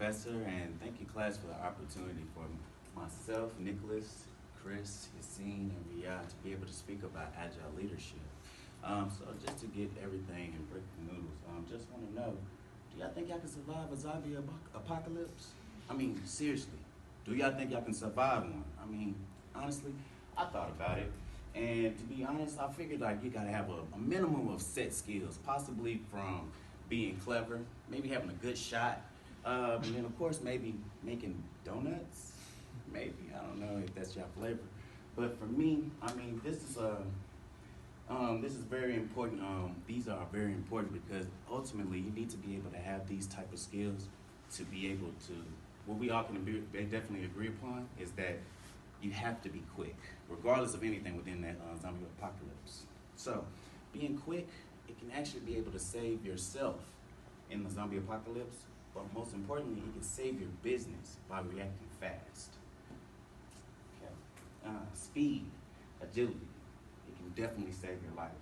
Professor, and thank you, class, for the opportunity for myself, Nicholas, Chris, Yassine, and Riyad to be able to speak about agile leadership. So just to get everything and break the news, just want to know, do y'all think y'all can survive a zombie apocalypse? I mean, seriously, do y'all think y'all can survive one? I mean, honestly, I thought about it. And to be honest, I figured like you gotta have a minimum of set skills, possibly from being clever, maybe having a good shot, and then of course maybe making donuts. Maybe, I don't know if that's your flavor. But for me, I mean, this is very important. These are very important because ultimately you need to be able to have these type of skills to be able to, what we all can definitely agree upon is that you have to be quick, regardless of anything within that zombie apocalypse. So, being quick, it can actually be able to save yourself in the zombie apocalypse, but most importantly, it can save your business by reacting fast. Okay. Speed, agility, it can definitely save your life.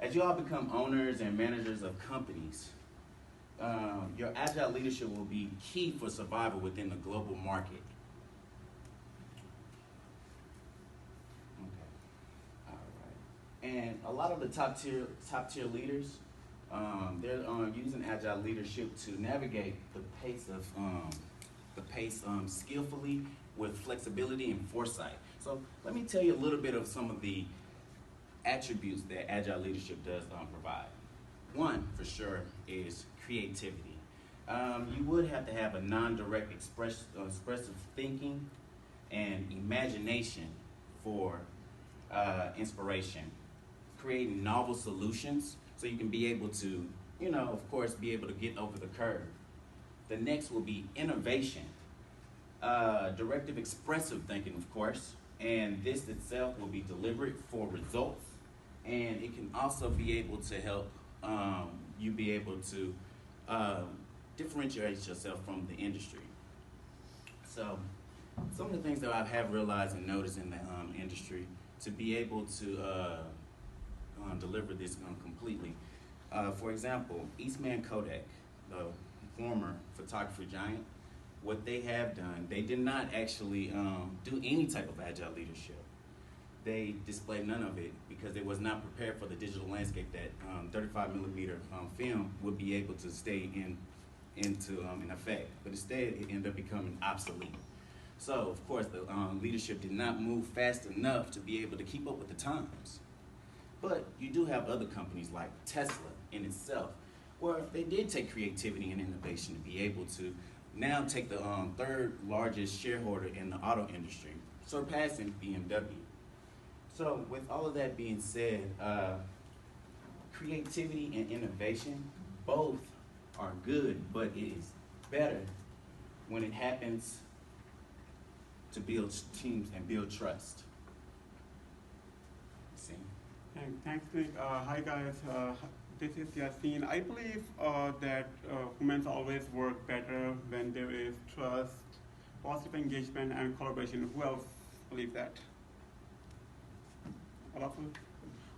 As you all become owners and managers of companies, your agile leadership will be key for survival within the global market. And a lot of the top tier leaders, they're using agile leadership to navigate the pace skillfully with flexibility and foresight. So let me tell you a little bit of some of the attributes that agile leadership does provide. One, for sure, is creativity. You would have to have a non-direct expressive thinking and imagination for inspiration, creating novel solutions so you can be able to, of course, be able to get over the curve. The next will be innovation, directive expressive thinking, of course, and this itself will be deliberate for results, and it can also be able to help you be able to differentiate yourself from the industry. So some of the things that I have realized and noticed in the industry to be able to deliver this completely. For example, Eastman Kodak, the former photography giant, what they have done, they did not actually do any type of agile leadership. They displayed none of it because they was not prepared for the digital landscape that 35 millimeter film would be able to stay in effect. But instead, it ended up becoming obsolete. So, of course, the leadership did not move fast enough to be able to keep up with the times. But you do have other companies like Tesla in itself, where they did take creativity and innovation to be able to now take the third largest shareholder in the auto industry, surpassing BMW. So with all of that being said, creativity and innovation, both are good, but it is better when it happens to build teams and build trust. See? Thanks, Nick. Hi, guys. This is Yassine. I believe that humans always work better when there is trust, positive engagement, and collaboration. Who else believes that? All of you?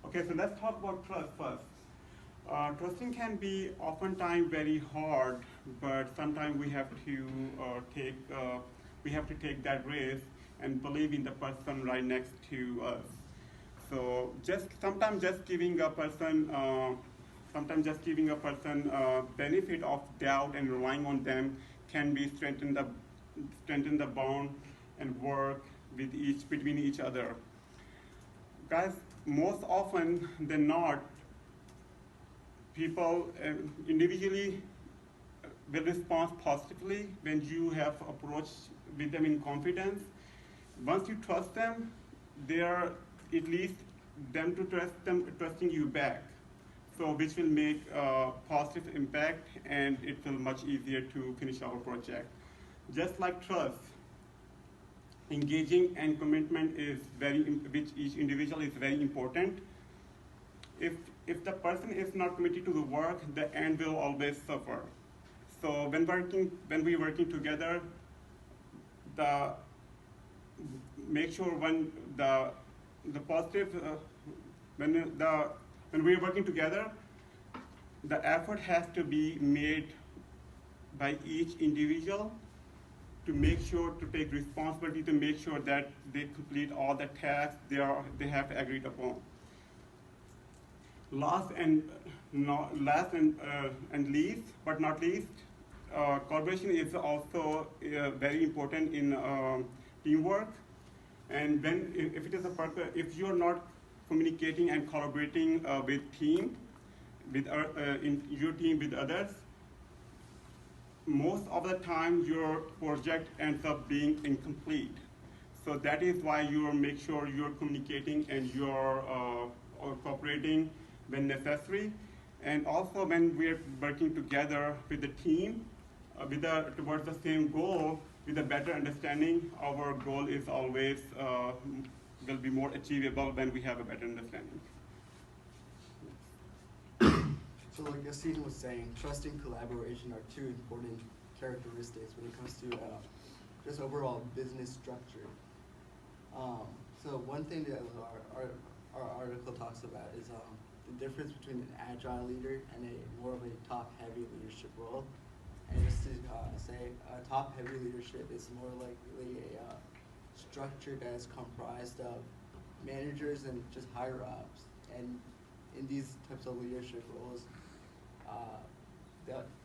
Okay, so let's talk about trust first. Trusting can be oftentimes very hard, but sometimes we have to take that risk and believe in the person right next to us. So sometimes just giving a person benefit of doubt and relying on them can be strengthen the bond and work between each other. Guys, most often than not, people individually will respond positively when you have approached with them in confidence. Once you trust them, it leads them to trusting you back. So which will make a positive impact, and it will much easier to finish our project. Just like trust, engaging and commitment which each individual is very important. If the person is not committed to the work, the end will always suffer. So when we're working together, make sure when we're working together, the effort has to be made by each individual to make sure to take responsibility to make sure that they complete all the tasks they have agreed upon. Last and least, but not least, collaboration is also very important in teamwork. And if it is if you're not communicating and collaborating in your team with others, most of the time your project ends up being incomplete. So that is why you make sure you're communicating and you're cooperating when necessary. And also when we're working together with the team towards the same goal, with a better understanding, our goal is always will be more achievable when we have a better understanding. So like Yassine was saying, trust and collaboration are two important characteristics when it comes to just overall business structure. So one thing that our article talks about is the difference between an agile leader and more of a top-heavy leadership role. And just to say, top-heavy leadership is more likely a structure that is comprised of managers and just higher-ups. And in these types of leadership roles,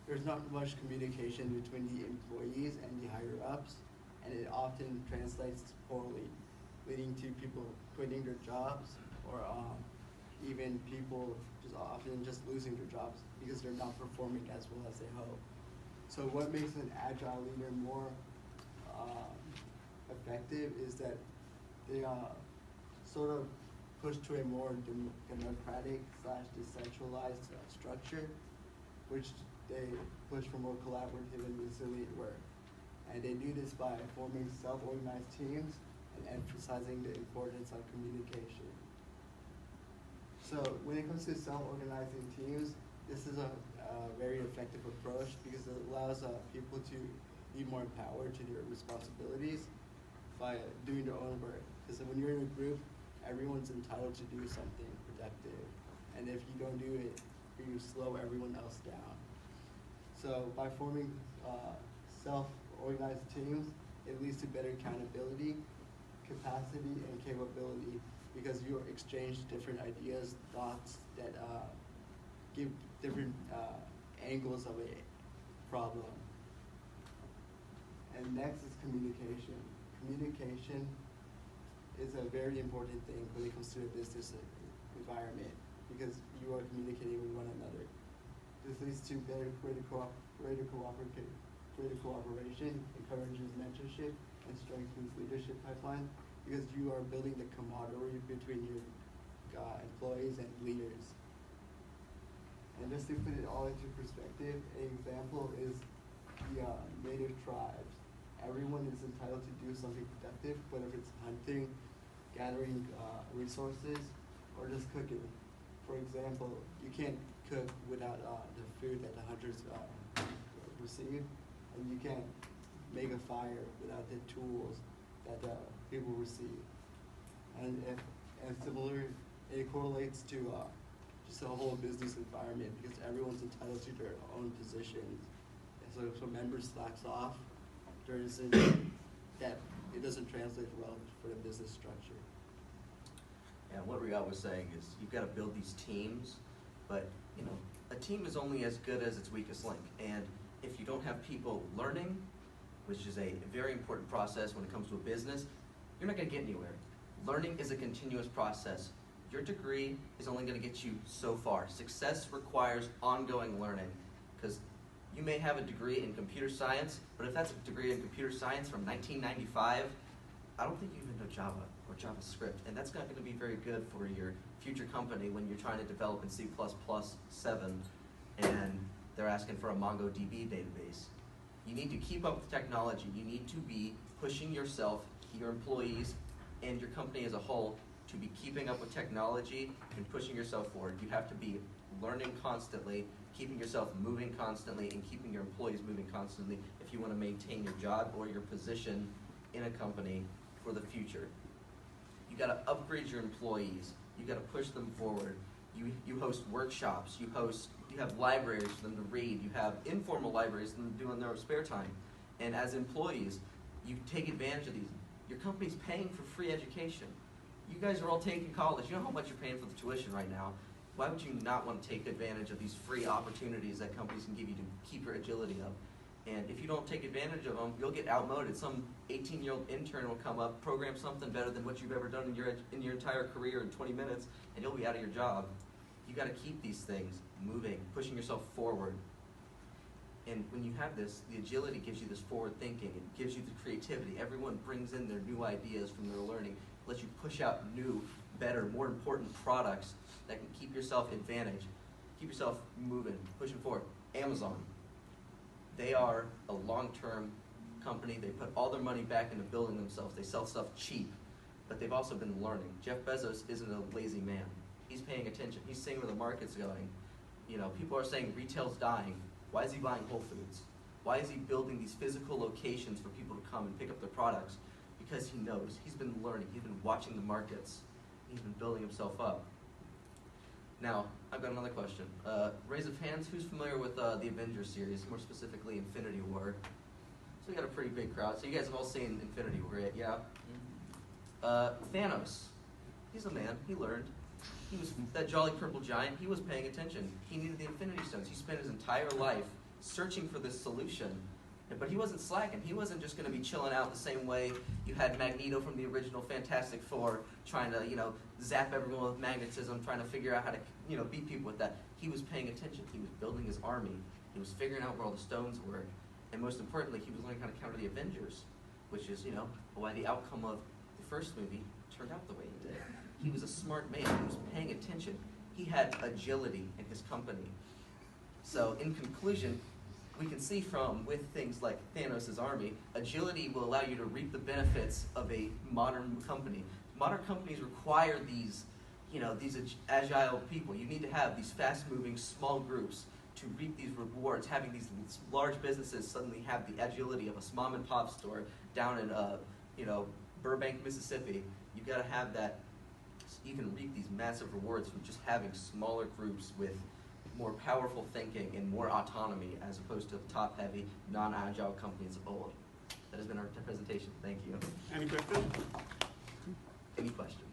there's not much communication between the employees and the higher-ups, and it often translates poorly, leading to people quitting their jobs or even people often just losing their jobs because they're not performing as well as they hope. So what makes an agile leader more effective is that they sort of push to a more democratic / decentralized structure, which they push for more collaborative and resilient work. And they do this by forming self-organized teams and emphasizing the importance of communication. So when it comes to self-organizing teams, this is a very effective approach because it allows people to be more empowered to their responsibilities by doing their own work. Because when you're in a group, everyone's entitled to do something productive. And if you don't do it, you slow everyone else down. So by forming self-organized teams, it leads to better accountability, capacity, and capability because you exchange different ideas, thoughts that give different angles of a problem. And next is communication. Communication is a very important thing when it comes to a business environment because you are communicating with one another. This leads to greater cooperation, encourages mentorship, and strengthens leadership pipeline because you are building the camaraderie between your employees and leaders. And just to put it all into perspective, an example is the native tribes. Everyone is entitled to do something productive, whether it's hunting, gathering resources, or just cooking. For example, you can't cook without the food that the hunters receive, and you can't make a fire without the tools that the people receive. And similarly, it correlates to just a whole business environment because everyone's entitled to their own positions. And so if a member slacks off, there isn't that it doesn't translate well for the business structure. And what Riyad was saying is you've got to build these teams, but you know, a team is only as good as its weakest link. And if you don't have people learning, which is a very important process when it comes to a business, you're not going to get anywhere. Learning is a continuous process. Your degree is only going to get you so far. Success requires ongoing learning because you may have a degree in computer science, but if that's a degree in computer science from 1995, I don't think you even know Java or JavaScript, and that's not going to be very good for your future company when you're trying to develop in C++7 and they're asking for a MongoDB database. You need to keep up with technology. You need to be pushing yourself, your employees, and your company as a whole to be keeping up with technology and pushing yourself forward. You have to be learning constantly, keeping yourself moving constantly, and keeping your employees moving constantly if you want to maintain your job or your position in a company for the future. You got to upgrade your employees. You got to push them forward. You host workshops, you have libraries for them to read, you have informal libraries for them to do in their spare time. And as employees, you take advantage of these. Your company's paying for free education. You guys are all taking college. You know how much you're paying for the tuition right now. Why would you not want to take advantage of these free opportunities that companies can give you to keep your agility up? And if you don't take advantage of them, you'll get outmoded. Some 18-year-old intern will come up, program something better than what you've ever done in your entire career in 20 minutes, and you'll be out of your job. You got to keep these things moving, pushing yourself forward. And when you have this, the agility gives you this forward thinking. It gives you the creativity. Everyone brings in their new ideas from their learning. It lets you push out new, better, more important products that can keep yourself advantage, keep yourself moving, pushing forward. Amazon. They are a long-term company. They put all their money back into building themselves. They sell stuff cheap, but they've also been learning. Jeff Bezos isn't a lazy man. He's paying attention. He's seeing where the market's going. You know, people are saying retail's dying. Why is he buying Whole Foods? Why is he building these physical locations for people to come and pick up their products? Because he knows. He's been learning. He's been watching the markets. He's been building himself up. Now, I've got another question. Raise of hands, who's familiar with the Avengers series, more specifically Infinity War? So we got a pretty big crowd. So you guys have all seen Infinity War, right? Yeah? Thanos. He's a man. He learned. He was that jolly purple giant. He was paying attention. He needed the Infinity Stones. He spent his entire life searching for this solution. But he wasn't slacking. He wasn't just going to be chilling out the same way you had Magneto from the original Fantastic Four trying to, zap everyone with magnetism, trying to figure out how to, beat people with that. He was paying attention. He was building his army. He was figuring out where all the stones were. And most importantly, he was learning how to counter the Avengers, which is, why the outcome of the first movie turned out the way it did. He was a smart man. He was paying attention. He had agility in his company. So in conclusion, we can see with things like Thanos' army, agility will allow you to reap the benefits of a modern company. Modern companies require these agile people. You need to have these fast-moving small groups to reap these rewards. Having these large businesses suddenly have the agility of a mom and pop store down in Burbank, Mississippi. You've got to have that. You can reap these massive rewards from just having smaller groups with more powerful thinking and more autonomy as opposed to top-heavy, non-agile companies of old. That has been our presentation. Thank you. Any questions? Any questions?